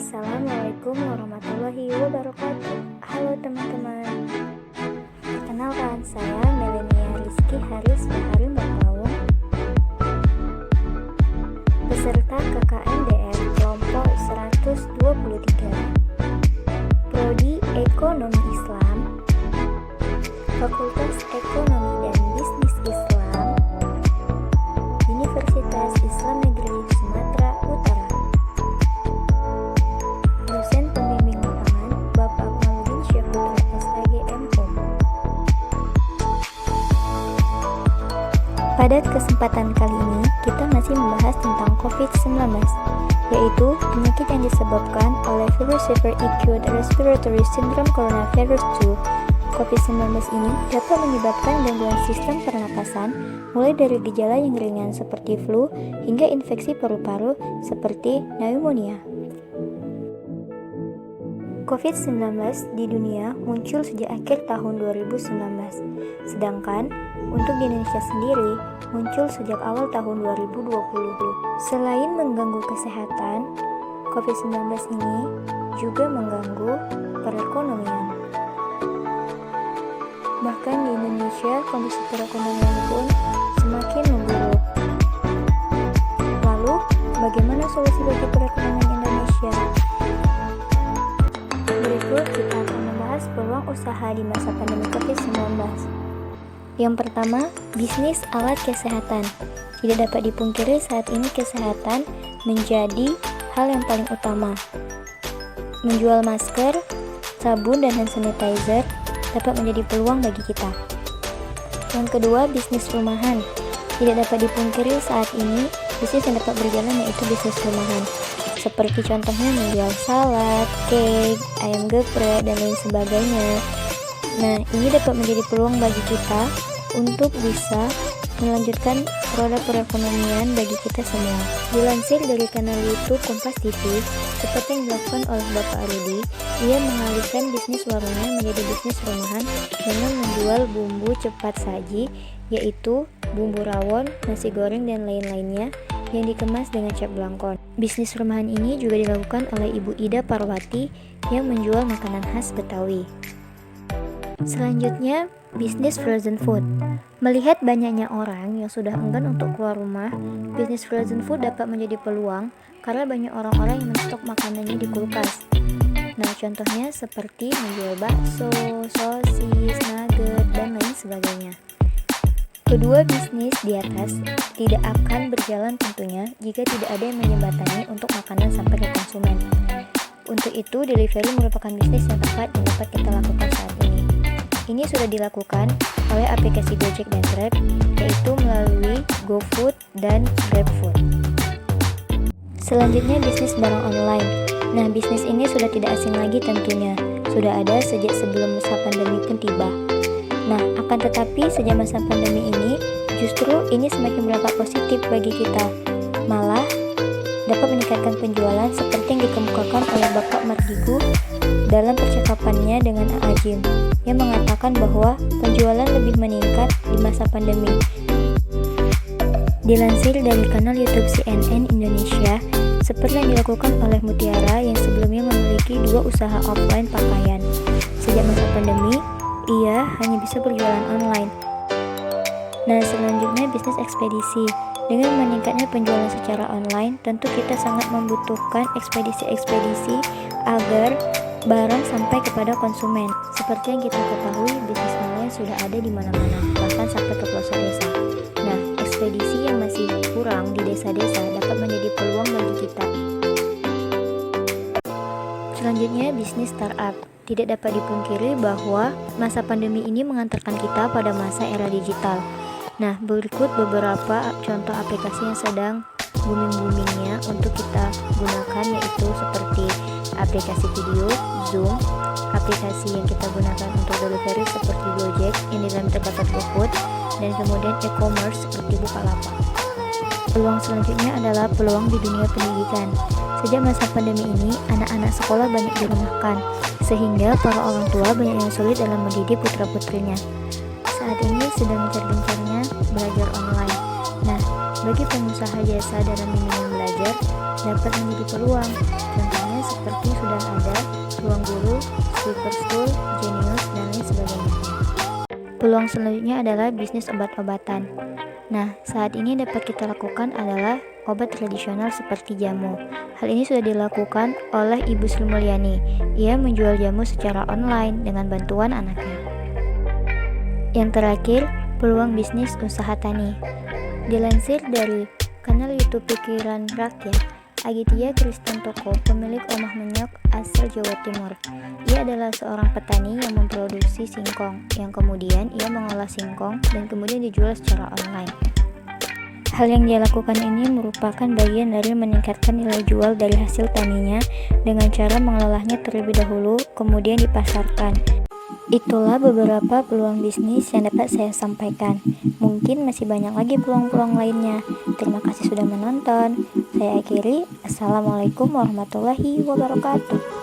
Assalamualaikum warahmatullahi wabarakatuh. Halo teman-teman. Perkenalkan, saya Melania Rizky Haris Baharun Bapaung, peserta KKNDR kelompok 123, Prodi Ekonomi Islam, Fakultas Ekonomi dan Bisnis Islam, Universitas Islam Negeri Sumatera Utara. Dosen pembimbing lapangan Bapak Mauludin Syahputra SAG MHum. Pada kesempatan kali ini kita masih membahas tentang COVID-19, yaitu penyakit yang disebabkan oleh virus Severe Acute Respiratory Syndrome Coronavirus 2. COVID-19 ini dapat menyebabkan gangguan sistem pernapasan, mulai dari gejala yang ringan seperti flu hingga infeksi paru-paru seperti pneumonia. COVID-19 di dunia muncul sejak akhir tahun 2019, sedangkan untuk di Indonesia sendiri muncul sejak awal tahun 2020. Selain mengganggu kesehatan, COVID-19 ini juga mengganggu perekonomian. Bahkan di Indonesia, kondisi perekonomian pun semakin memburuk. Lalu, bagaimana solusi bagi perekonomian Indonesia? Berikut kita akan membahas peluang usaha di masa pandemi COVID-19. Yang pertama, bisnis alat kesehatan. Tidak dapat dipungkiri saat ini kesehatan menjadi hal yang paling utama. Menjual masker, sabun, dan hand sanitizer dapat menjadi peluang bagi kita. Yang kedua, bisnis rumahan. Tidak dapat dipungkiri saat ini bisnis yang dapat berjalan yaitu bisnis rumahan. Seperti contohnya menjual salad, cake, ayam geprek, dan lain sebagainya. Nah, ini dapat menjadi peluang bagi kita untuk bisa melanjutkan roda perekonomian bagi kita semua. Dilansir dari kanal YouTube Kompas TV, seperti yang dilakukan oleh Bapak Rudi, ia mengalihkan bisnis warungnya menjadi bisnis rumahan dengan menjual bumbu cepat saji, yaitu bumbu rawon, nasi goreng, dan lain-lainnya yang dikemas dengan cap belangkon. Bisnis rumahan ini juga dilakukan oleh Ibu Ida Parwati yang menjual makanan khas Betawi. Selanjutnya, bisnis frozen food. Melihat banyaknya orang yang sudah enggan untuk keluar rumah, bisnis frozen food dapat menjadi peluang karena banyak orang-orang yang menstok makanannya di kulkas. Nah, contohnya seperti menjual bakso, sosis, nugget, dan lain sebagainya. Kedua bisnis di atas tidak akan berjalan tentunya jika tidak ada yang menjembatani untuk makanan sampai ke konsumen. Untuk itu, delivery merupakan bisnis yang tepat yang dapat kita lakukan saat ini. Ini sudah dilakukan oleh aplikasi Gojek dan Grab, yaitu melalui GoFood dan GrabFood. Selanjutnya, bisnis barang online. Nah, bisnis ini sudah tidak asing lagi tentunya. Sudah ada sejak sebelum masa pandemi pun tiba. Nah, akan tetapi sejak masa pandemi ini, justru ini semakin berdampak positif bagi kita. Malah, dapat meningkatkan penjualan seperti yang dikemukakan oleh Bapak Mardigu dalam percakapannya dengan Ajim, yang mengatakan bahwa penjualan lebih meningkat di masa pandemi. Dilansir dari kanal YouTube CNN Indonesia, seperti yang dilakukan oleh Mutiara yang sebelumnya memiliki 2 usaha offline pakaian. Sejak masa pandemi, ia hanya bisa berjualan online. Nah, selanjutnya bisnis ekspedisi. Dengan meningkatnya penjualan secara online, tentu kita sangat membutuhkan ekspedisi-ekspedisi agar barang sampai kepada konsumen. Seperti yang kita ketahui, bisnis online sudah ada di mana-mana, bahkan sampai ke pelosok desa. Nah, ekspedisi yang masih kurang di desa-desa dapat menjadi peluang bagi kita. Selanjutnya, bisnis startup. Tidak dapat dipungkiri bahwa masa pandemi ini mengantarkan kita pada masa era digital. Nah, berikut beberapa contoh aplikasi yang sedang booming-boomingnya untuk kita gunakan, yaitu seperti aplikasi video, Zoom, aplikasi yang kita gunakan untuk delivery seperti Gojek yang di dalam terdapat GoFood, dan kemudian e-commerce seperti Bukalapak. Peluang selanjutnya adalah peluang di dunia pendidikan. Sejak masa pandemi ini, anak-anak sekolah banyak dirumahkan, sehingga para orang tua banyak yang sulit dalam mendidik putra-putrinya. Saat ini sedang gencar-gencarnya belajar online. Nah, bagi pengusaha jasa dalam bimbingan belajar dapat menjadi peluang, contohnya seperti Peluang selanjutnya adalah bisnis obat-obatan. Nah, saat ini dapat kita lakukan adalah obat tradisional seperti jamu. Hal ini sudah dilakukan oleh Ibu Sri Mulyani. Ia menjual jamu secara online dengan bantuan anaknya. Yang terakhir, peluang bisnis usaha tani. Dilansir dari kanal YouTube Pikiran Rakyat, Aditya Kristantoko, pemilik rumah menyok asal Jawa Timur. Ia adalah seorang petani yang memproduksi singkong, yang kemudian ia mengolah singkong dan kemudian dijual secara online. Hal yang dia lakukan ini merupakan bagian dari meningkatkan nilai jual dari hasil taninya dengan cara mengolahnya terlebih dahulu, kemudian dipasarkan. Itulah beberapa peluang bisnis yang dapat saya sampaikan. Mungkin masih banyak lagi peluang-peluang lainnya. Terima kasih sudah menonton. Saya akhiri. Assalamualaikum warahmatullahi wabarakatuh.